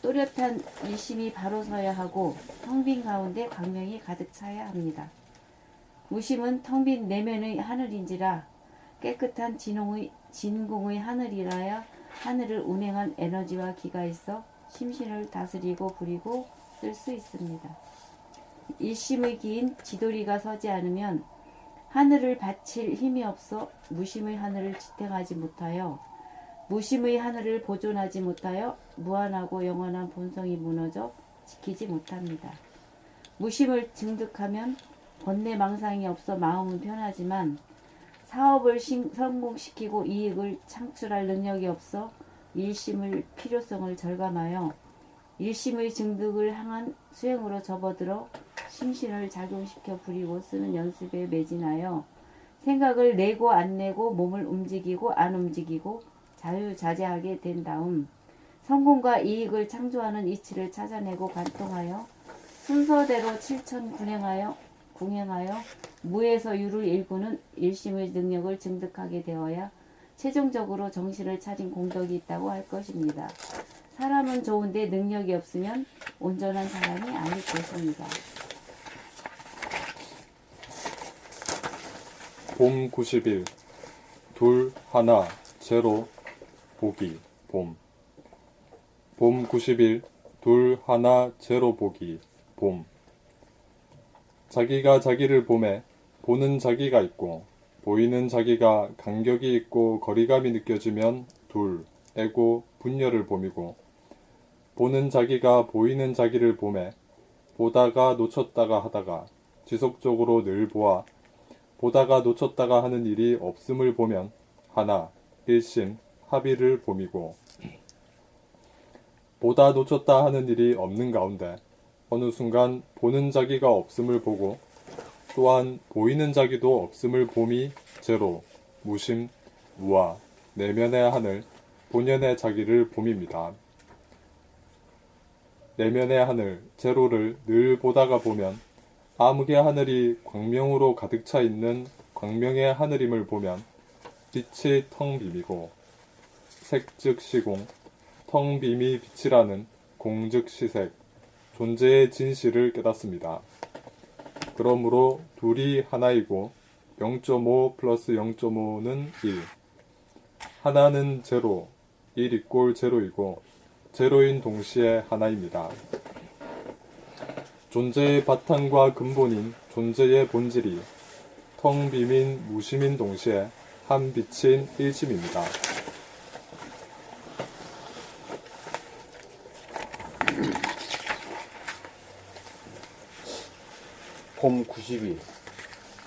또렷한 일심이 바로 서야 하고 텅 빈 가운데 광명이 가득 차야 합니다. 무심은 텅 빈 내면의 하늘인지라 깨끗한 진공의 하늘이라야 하늘을 운행한 에너지와 기가 있어 심신을 다스리고 부리고 쓸 수 있습니다. 일심의 기인 지도리가 서지 않으면 하늘을 바칠 힘이 없어 무심의 하늘을 지탱하지 못하여 무심의 하늘을 보존하지 못하여 무한하고 영원한 본성이 무너져 지키지 못합니다. 무심을 증득하면 번뇌망상이 없어 마음은 편하지만 사업을 성공시키고 이익을 창출할 능력이 없어 일심의 필요성을 절감하여 일심의 증득을 향한 수행으로 접어들어 심신을 작용시켜 부리고 쓰는 연습에 매진하여 생각을 내고 안 내고 몸을 움직이고 안 움직이고 자유자재하게 된 다음 성공과 이익을 창조하는 이치를 찾아내고 관통하여 순서대로 궁행하여 무에서 유를 일구는 일심의 능력을 증득하게 되어야 최종적으로 정신을 차린 공덕이 있다고 할 것입니다. 사람은 좋은데 능력이 없으면 온전한 사람이 아닐 것입니다. 봄 91. 둘, 하나, 제로, 보기, 봄. 봄 91. 둘, 하나, 제로, 보기, 봄. 자기가 자기를 봄에 보는 자기가 있고 보이는 자기가 간격이 있고 거리감이 느껴지면 둘, 애고 분열을 봄이고 보는 자기가 보이는 자기를 봄에 보다가 놓쳤다가 하다가 지속적으로 늘 보아 보다가 놓쳤다가 하는 일이 없음을 보면 하나, 일심, 합의를 봄이고 보다 놓쳤다 하는 일이 없는 가운데 어느 순간 보는 자기가 없음을 보고 또한 보이는 자기도 없음을 봄이 제로, 무심, 무아, 내면의 하늘, 본연의 자기를 봄입니다. 내면의 하늘, 제로를 늘 보다가 보면 암흑의 하늘이 광명으로 가득 차 있는 광명의 하늘임을 보면 빛이 텅 빔이고 색즉 시공, 텅 빔이 빛이라는 공즉 시색, 존재의 진실을 깨닫습니다. 그러므로 둘이 하나이고 0.5 플러스 0.5는 1, 하나는 제로, 1 이꼴 제로이고 제로인 동시에 하나입니다. 존재의 바탕과 근본인 존재의 본질이 텅 빔인 무심인 동시에 한 빛인 일심입니다. 봄 92.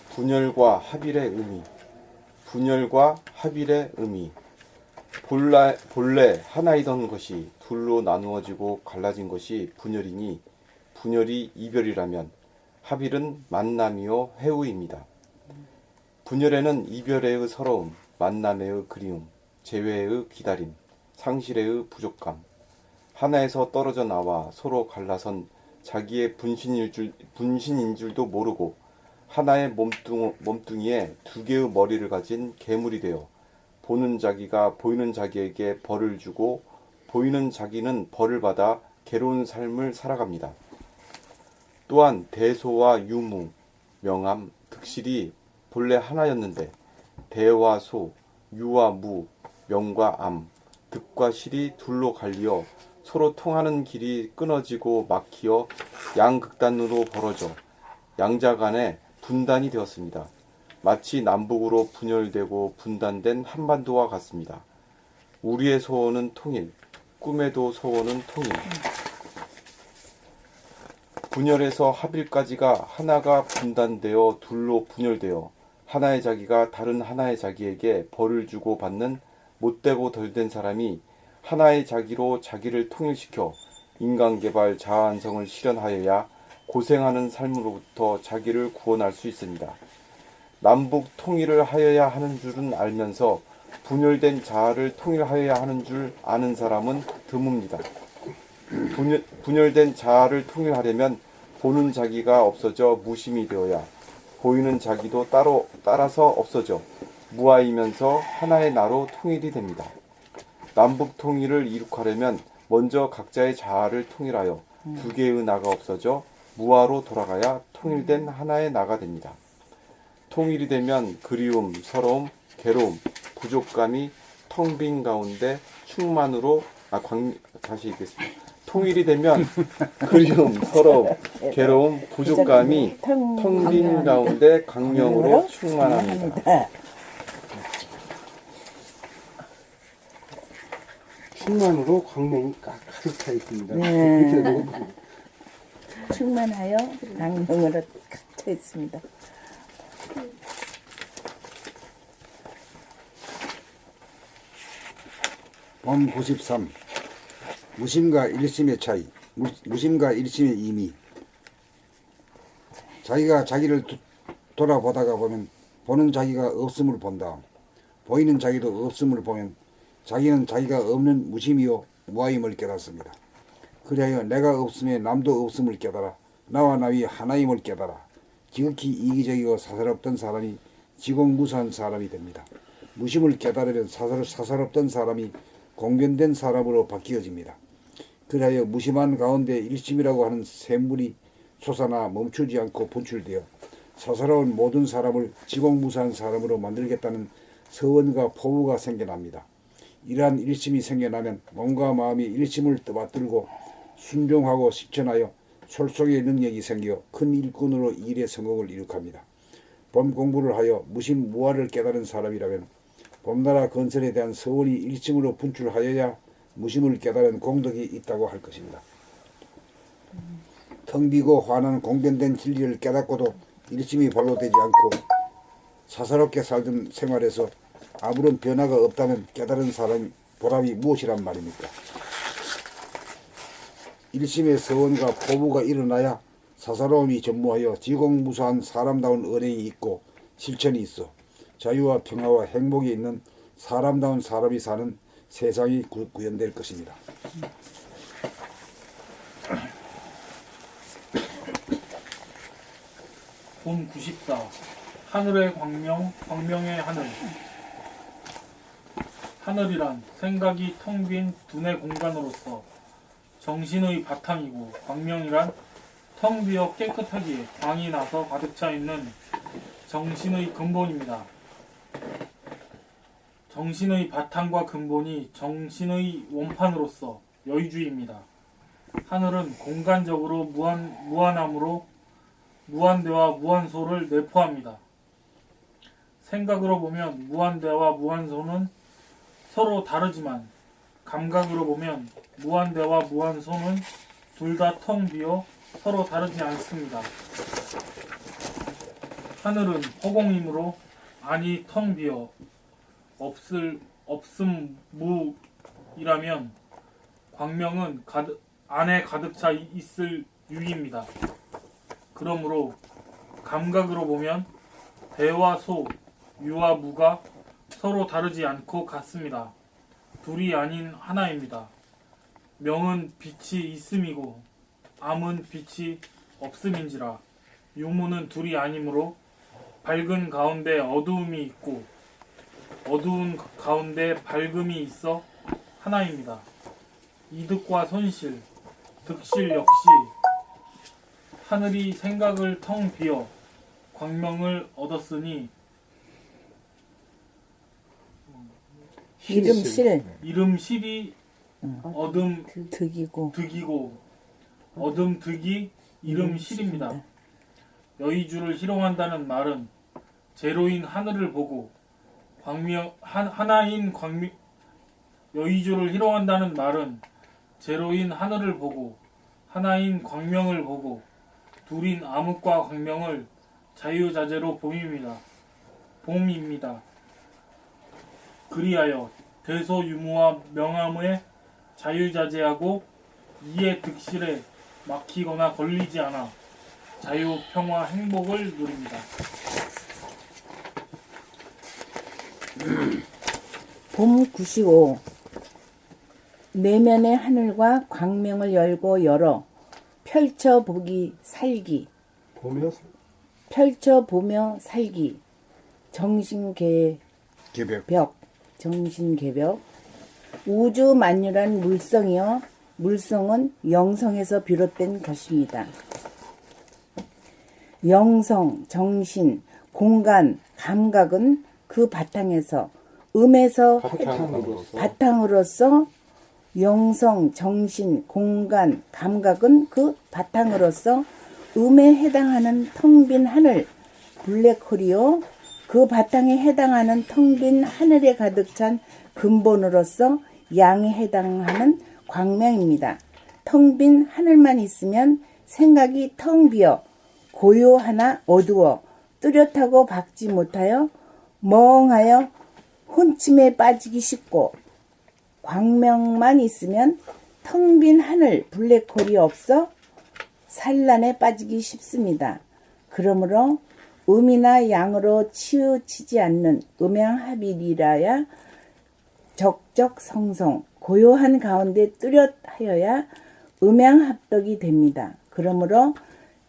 분열과 합일의 의미. 분열과 합일의 의미. 본래 하나이던 것이 둘로 나누어지고 갈라진 것이 분열이니 분열이 이별이라면 합일은 만남이요 회우입니다. 분열에는 이별의 서러움, 만남의 그리움, 재회의 기다림, 상실의 부족함, 하나에서 떨어져 나와 서로 갈라선 자기의 분신인 줄도 모르고 하나의 몸뚱이에 두 개의 머리를 가진 괴물이 되어 보는 자기가 보이는 자기에게 벌을 주고 보이는 자기는 벌을 받아 괴로운 삶을 살아갑니다. 또한 대소와 유무, 명암, 득실이 본래 하나였는데 대와 소, 유와 무, 명과 암, 득과 실이 둘로 갈리어 서로 통하는 길이 끊어지고 막히어 양극단으로 벌어져 양자 간에 분단이 되었습니다. 마치 남북으로 분열되고 분단된 한반도와 같습니다. 우리의 소원은 통일, 꿈에도 소원은 통일. 분열에서 합일까지가 하나가 분단되어 둘로 분열되어 하나의 자기가 다른 하나의 자기에게 벌을 주고 받는 못되고 덜된 사람이 하나의 자기로 자기를 통일시켜 인간개발 자아안성을 실현하여야 고생하는 삶으로부터 자기를 구원할 수 있습니다. 남북 통일을 하여야 하는 줄은 알면서 분열된 자아를 통일하여야 하는 줄 아는 사람은 드뭅니다. 분열된 자아를 통일하려면 보는 자기가 없어져 무심이 되어야 보이는 자기도 따라서 없어져 무아이면서 하나의 나로 통일이 됩니다. 남북 통일을 이룩하려면 먼저 각자의 자아를 통일하여 두 개의 나가 없어져 무아로 돌아가야 통일된 하나의 나가 됩니다. 통일이 되면 그리움, 서러움, 괴로움, 부족감이 텅 빈 가운데 충만으로 다시 읽겠습니다. 통일이 되면 그리움, 서러움, 괴로움, 부족감이 텅 빈 가운데 강명으로 충만합니다. 충만으로 광명이 가득 차 있습니다. 네. 충만하여 강명으로 가득 차 있습니다. 봄 93. 무심과 일심의 차이. 무심과 일심의 의미. 자기가 자기를 돌아보다가 보면 보는 자기가 없음을 본다. 보이는 자기도 없음을 보면 자기는 자기가 없는 무심이요 무아임을 깨닫습니다. 그리하여 내가 없음에 남도 없음을 깨달아 나와 남이 하나임을 깨달아 지극히 이기적이고 사사롭던 사람이 지공무사한 사람이 됩니다. 무심을 깨달으면 사사롭던 사람이 공변된 사람으로 바뀌어집니다. 그리하여 무심한 가운데 일심이라고 하는 샘물이 솟아나 멈추지 않고 분출되어 사사로운 모든 사람을 지공무사한 사람으로 만들겠다는 서원과 포부가 생겨납니다. 이러한 일심이 생겨나면 몸과 마음이 일심을 떠받들고 순종하고 실천하여 솔속의 능력이 생겨 큰 일꾼으로 일의 성공을 이룩합니다. 봄 공부를 하여 무심무아를 깨달은 사람이라면 봄나라 건설에 대한 서원이 일심으로 분출하여야 무심을 깨달은 공덕이 있다고 할 것입니다. 텅 비고 환한 공변된 진리를 깨닫고도 일심이 발로 되지 않고 사사롭게 살던 생활에서 아무런 변화가 없다면 깨달은 사람 보람이 무엇이란 말입니까? 일심의 서원과 포부가 일어나야 사사로움이 전무하여 지공무사한 사람다운 언행이 있고 실천이 있어 자유와 평화와 행복이 있는 사람다운 사람이 사는 세상이 구현될 것입니다. 봄 94. 하늘의 광명, 광명의 하늘. 하늘이란 생각이 텅 빈 두뇌 공간으로서 정신의 바탕이고 광명이란 텅 비어 깨끗하기에 광이 나서 가득 차 있는 정신의 근본입니다. 정신의 바탕과 근본이 정신의 원판으로서 여의주의입니다. 하늘은 공간적으로 무한함으로 무한대와 무한소를 내포합니다. 생각으로 보면 무한대와 무한소는 서로 다르지만 감각으로 보면 무한대와 무한소는 둘 다 텅 비어 서로 다르지 않습니다. 하늘은 허공이므로 안이 텅 비어 없음무이라면 광명은 안에 가득 차 있을 유입니다. 그러므로 감각으로 보면 배와 소, 유와 무가 서로 다르지 않고 같습니다. 둘이 아닌 하나입니다. 명은 빛이 있음이고 암은 빛이 없음인지라. 유무는 둘이 아니므로 밝은 가운데 어두움이 있고 어두운 가운데 밝음이 있어 하나입니다. 이득과 손실, 득실 역시 하늘이 생각을 텅 비어 광명을 얻었으니 이름실 이름 실이 얻음 득이고 득이고 얻음 득이 이름 실입니다. 여의주를 희롱한다는 말은 제로인 하늘을 보고 하나인 광명 여의주를 희롱한다는 말은 제로인 하늘을 보고 하나인 광명을 보고 둘인 암흑과 광명을 자유자재로 봄입니다. 그리하여 대소유무와 명암의 자유자재하고 이의 득실에 막히거나 걸리지 않아 자유, 평화, 행복을 누립니다. 봄 95 내면의 하늘과 광명을 열고 열어 펼쳐보기 살기 보며 펼쳐보며 살기 정신개벽 개벽. 정신개벽 우주 만유란 물성이요 물성은 영성에서 비롯된 것입니다. 영성, 정신, 공간, 감각은 그 바탕에서 음에서 바탕으로서 영성, 정신, 공간, 감각은 그 바탕으로서 음에 해당하는 텅 빈 하늘, 블랙홀이요. 그 바탕에 해당하는 텅 빈 하늘에 가득 찬 근본으로서 양에 해당하는 광명입니다. 텅 빈 하늘만 있으면 생각이 텅 비어 고요하나 어두워 뚜렷하고 밝지 못하여 멍하여 혼침에 빠지기 쉽고 광명만 있으면 텅 빈 하늘 블랙홀이 없어 산란에 빠지기 쉽습니다. 그러므로 음이나 양으로 치우치지 않는 음양합일이라야 적적성성 고요한 가운데 뚜렷하여야 음양합덕이 됩니다. 그러므로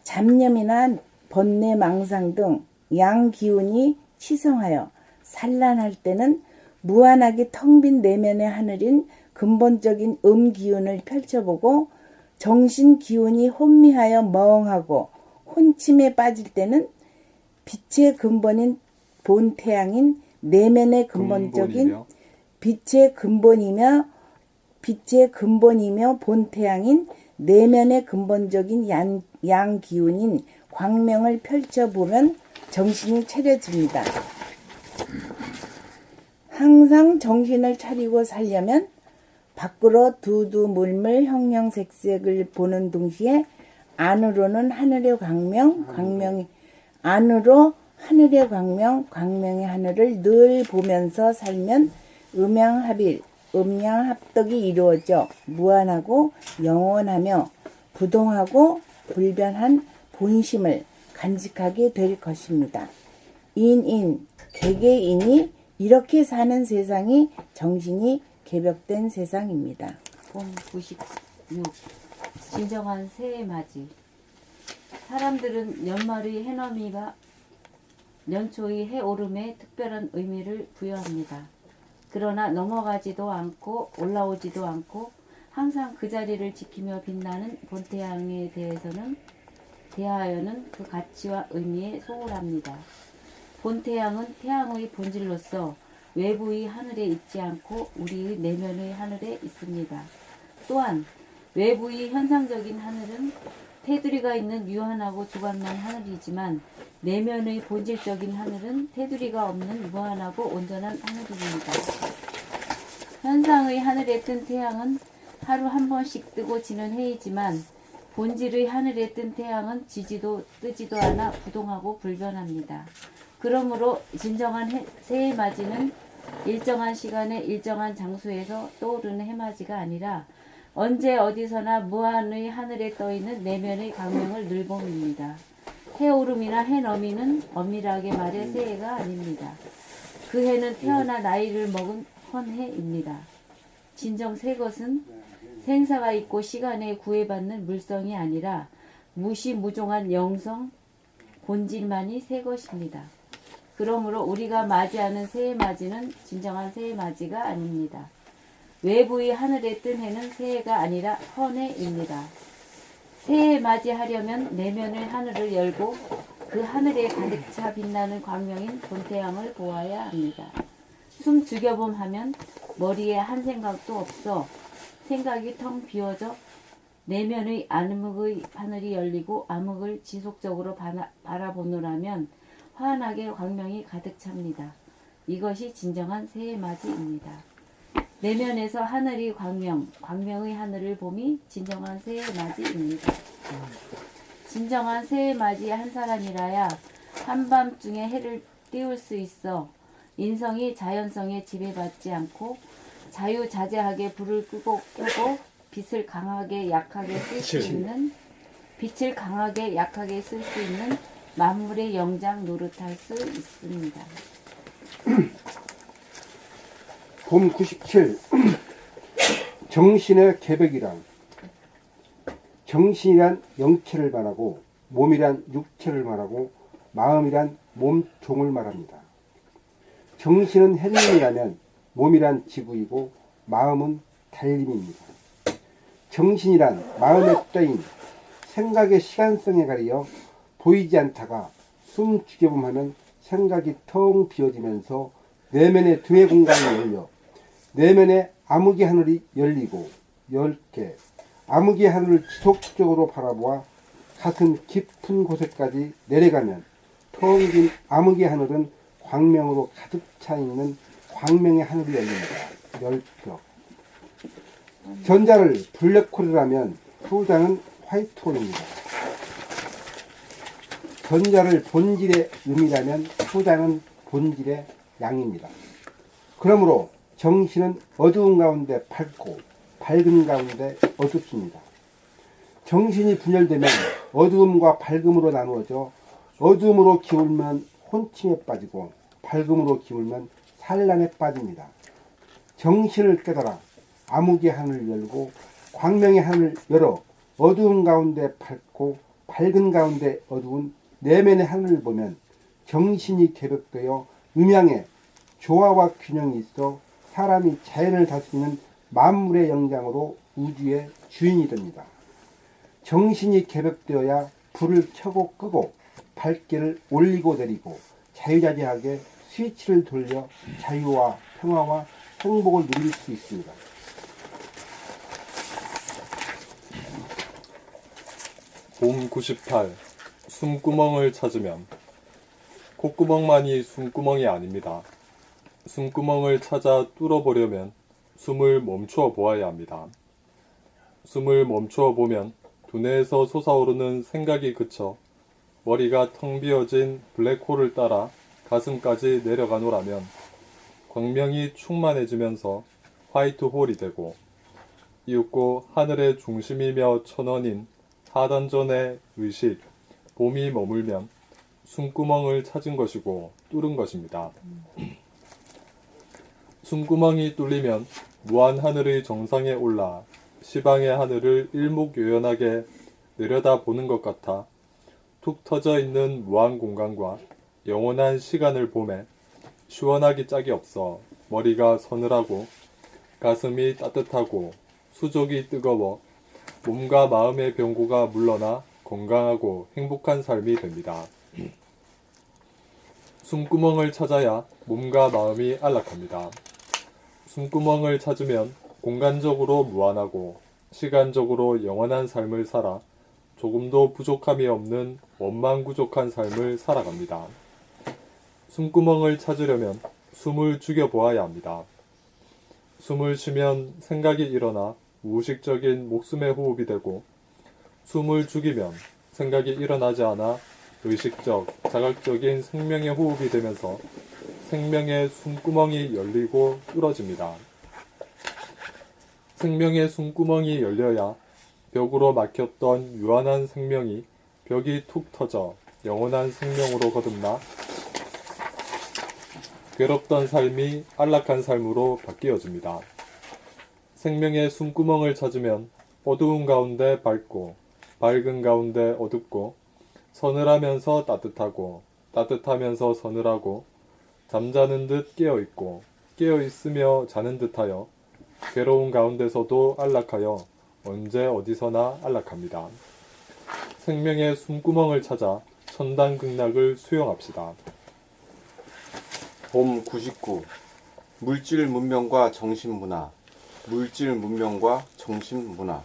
잡념이나 번뇌 망상 등 양기운이 치성하여 산란할 때는 무한하게 텅 빈 내면의 하늘인 근본적인 음기운을 펼쳐보고 정신기운이 혼미하여 멍하고 혼침에 빠질 때는 빛의 근본인 본태양인 내면의 근본적인 빛의 근본이며 본태양인 내면의 근본적인 양기운인 광명을 펼쳐보면 정신이 차려집니다. 항상 정신을 차리고 살려면 밖으로 두두물물 형형색색을 보는 동시에 안으로는 하늘의 안으로 하늘의 광명의 하늘을 늘 보면서 살면 음양합일, 음양합덕이 이루어져 무한하고 영원하며 부동하고 불변한 본심을 간직하게 될 것입니다. 개개인이 이렇게 사는 세상이 정신이 개벽된 세상입니다. 봄 96 진정한 새해 맞이. 사람들은 연말의 해넘이가 연초의 해오름에 특별한 의미를 부여합니다. 그러나 넘어가지도 않고 올라오지도 않고 항상 그 자리를 지키며 빛나는 본태양에 대하여는 그 가치와 의미에 소홀합니다. 본태양은 태양의 본질로서 외부의 하늘에 있지 않고 우리의 내면의 하늘에 있습니다. 또한 외부의 현상적인 하늘은 테두리가 있는 유한하고 주관난 하늘이지만 내면의 본질적인 하늘은 테두리가 없는 무한하고 온전한 하늘입니다. 현상의 하늘에 뜬 태양은 하루 한 번씩 뜨고 지는 해이지만 본질의 하늘에 뜬 태양은 지지도 뜨지도 않아 부동하고 불변합니다. 그러므로 진정한 새해 맞이는 일정한 시간에 일정한 장소에서 떠오르는 해맞이가 아니라 언제 어디서나 무한의 하늘에 떠있는 내면의 광명을 늘봄입니다. 해오름이나 해넘이는 엄밀하게 말해 새해가 아닙니다. 그 해는 태어나 나이를 먹은 헌해입니다. 진정 새 것은 생사가 있고 시간에 구애받는 물성이 아니라 무시무종한 영성, 본질만이 새 것입니다. 그러므로 우리가 맞이하는 새해 맞이는 진정한 새해 맞이가 아닙니다. 외부의 하늘에 뜬 해는 새해가 아니라 헌해입니다. 새해 맞이하려면 내면의 하늘을 열고 그 하늘에 가득 차 빛나는 광명인 본태양을 보아야 합니다. 숨 죽여봄 하면 머리에 한 생각도 없어 생각이 텅 비어져 내면의 암흑의 하늘이 열리고 암흑을 지속적으로 바라보노라면 환하게 광명이 가득 찹니다. 이것이 진정한 새해 맞이입니다. 내면에서 하늘이 광명의 하늘을 봄이 진정한 새해 맞이입니다. 진정한 새해 맞이 한 사람이라야 한밤중에 해를 띄울 수 있어 인성이 자연성에 지배받지 않고 자유자재하게 불을 끄고 빛을 강하게 약하게 쓸 수 있는 만물의 영장 노릇할 수 있습니다. 봄 97 정신의 계백이란 정신이란 영체를 말하고 몸이란 육체를 말하고 마음이란 몸종을 말합니다. 정신은 햇님이라면 몸이란 지구이고 마음은 달림입니다. 정신이란 마음에 떠인 생각의 시간성에 가리어 보이지 않다가 숨 죽여봄하면 생각이 텅 비어지면서 내면의 두뇌 공간이 열려 내면의 암흑의 하늘이 열리고 10개 암흑의 하늘을 지속적으로 바라보아 가슴 깊은 곳에까지 내려가면 텅 빈 암흑의 하늘은 광명으로 가득 차 있는 광명의 하늘이 열립니다. 10벽 전자를 블랙홀이라면 후자는 화이트홀입니다. 전자를 본질의 음이라면 후자는 본질의 양입니다. 그러므로 정신은 어두운 가운데 밝고 밝은 가운데 어둡습니다. 정신이 분열되면 어두움과 밝음으로 나누어져 어두움으로 기울면 혼침에 빠지고 밝음으로 기울면 산란에 빠집니다. 정신을 깨달아 암흑의 하늘을 열고 광명의 하늘을 열어 어두운 가운데 밝고 밝은 가운데 어두운 내면의 하늘을 보면 정신이 개벽되어 음양에 조화와 균형이 있어 사람이 자연을 다스리는 만물의 영장으로 우주의 주인이 됩니다. 정신이 개벽되어야 불을 켜고 끄고 밝기를 올리고 내리고 자유자재하게 스위치를 돌려 자유와 평화와 행복을 누릴 수 있습니다. 봄 98 숨구멍을 찾으면 콧구멍만이 숨구멍이 아닙니다. 숨구멍을 찾아 뚫어보려면 숨을 멈추어 보아야 합니다. 숨을 멈추어 보면 두뇌에서 솟아오르는 생각이 그쳐 머리가 텅 비어진 블랙홀을 따라 가슴까지 내려가노라면 광명이 충만해지면서 화이트홀이 되고 이윽고 하늘의 중심이며 천원인 하단전의 의식, 봄이 머물면 숨구멍을 찾은 것이고 뚫은 것입니다. 숨구멍이 뚫리면 무한 하늘의 정상에 올라 시방의 하늘을 일목요연하게 내려다보는 것 같아 툭 터져 있는 무한 공간과 영원한 시간을 보매 시원하기 짝이 없어 머리가 서늘하고 가슴이 따뜻하고 수족이 뜨거워 몸과 마음의 병고가 물러나 건강하고 행복한 삶이 됩니다. 숨구멍을 찾아야 몸과 마음이 안락합니다. 숨구멍을 찾으면 공간적으로 무한하고 시간적으로 영원한 삶을 살아 조금도 부족함이 없는 원망구족한 삶을 살아갑니다. 숨구멍을 찾으려면 숨을 죽여보아야 합니다. 숨을 쉬면 생각이 일어나 무의식적인 목숨의 호흡이 되고 숨을 죽이면 생각이 일어나지 않아 의식적, 자각적인 생명의 호흡이 되면서 생명의 숨구멍이 열리고 뚫어집니다. 생명의 숨구멍이 열려야 벽으로 막혔던 유한한 생명이 벽이 툭 터져 영원한 생명으로 거듭나 괴롭던 삶이 안락한 삶으로 바뀌어집니다. 생명의 숨구멍을 찾으면 어두운 가운데 밝고 밝은 가운데 어둡고 서늘하면서 따뜻하고 따뜻하면서 서늘하고 잠자는 듯 깨어있고 깨어있으며 자는 듯하여 괴로운 가운데서도 안락하여 언제 어디서나 안락합니다. 생명의 숨구멍을 찾아 천당극락을 수용합시다. 봄 99. 물질 문명과 정신문화. 물질 문명과 정신문화.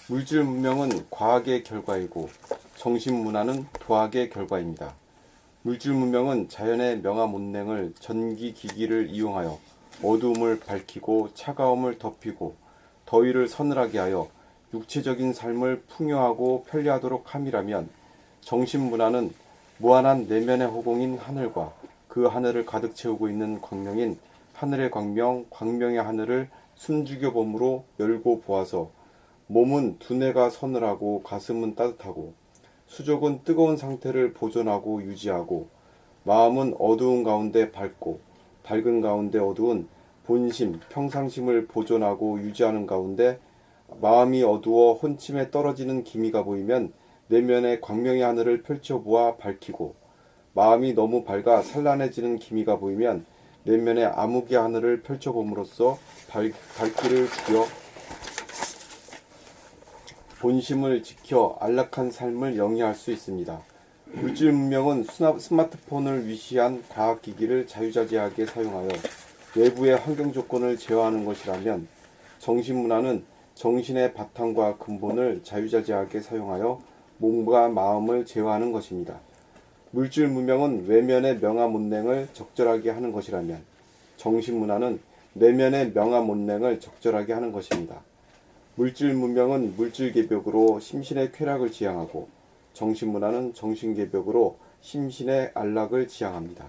물질 문명은 과학의 결과이고 정신문화는 도학의 결과입니다. 물질 문명은 자연의 명암온냉을 전기기기를 이용하여 어두움을 밝히고 차가움을 덮이고 더위를 서늘하게 하여 육체적인 삶을 풍요하고 편리하도록 함이라면, 정신문화는 무한한 내면의 허공인 하늘과 그 하늘을 가득 채우고 있는 광명인 하늘의 광명, 광명의 하늘을 숨죽여 봄으로 열고 보아서 몸은 두뇌가 서늘하고 가슴은 따뜻하고 수족은 뜨거운 상태를 보존하고 유지하고 마음은 어두운 가운데 밝고 밝은 가운데 어두운 본심, 평상심을 보존하고 유지하는 가운데 마음이 어두워 혼침에 떨어지는 기미가 보이면 내면의 광명의 하늘을 펼쳐보아 밝히고, 마음이 너무 밝아 산란해지는 기미가 보이면 내면의 암흑의 하늘을 펼쳐봄으로써 밝기를 죽여 본심을 지켜 안락한 삶을 영위할 수 있습니다. 물질 문명은 스마트폰을 위시한 과학기기를 자유자재하게 사용하여 외부의 환경 조건을 제어하는 것이라면, 정신문화는 정신의 바탕과 근본을 자유자재하게 사용하여 몸과 마음을 제어하는 것입니다. 물질 문명은 외면의 명암온냉을 적절하게 하는 것이라면, 정신문화는 내면의 명암온냉을 적절하게 하는 것입니다. 물질 문명은 물질개벽으로 심신의 쾌락을 지향하고 정신문화는 정신개벽으로 심신의 안락을 지향합니다.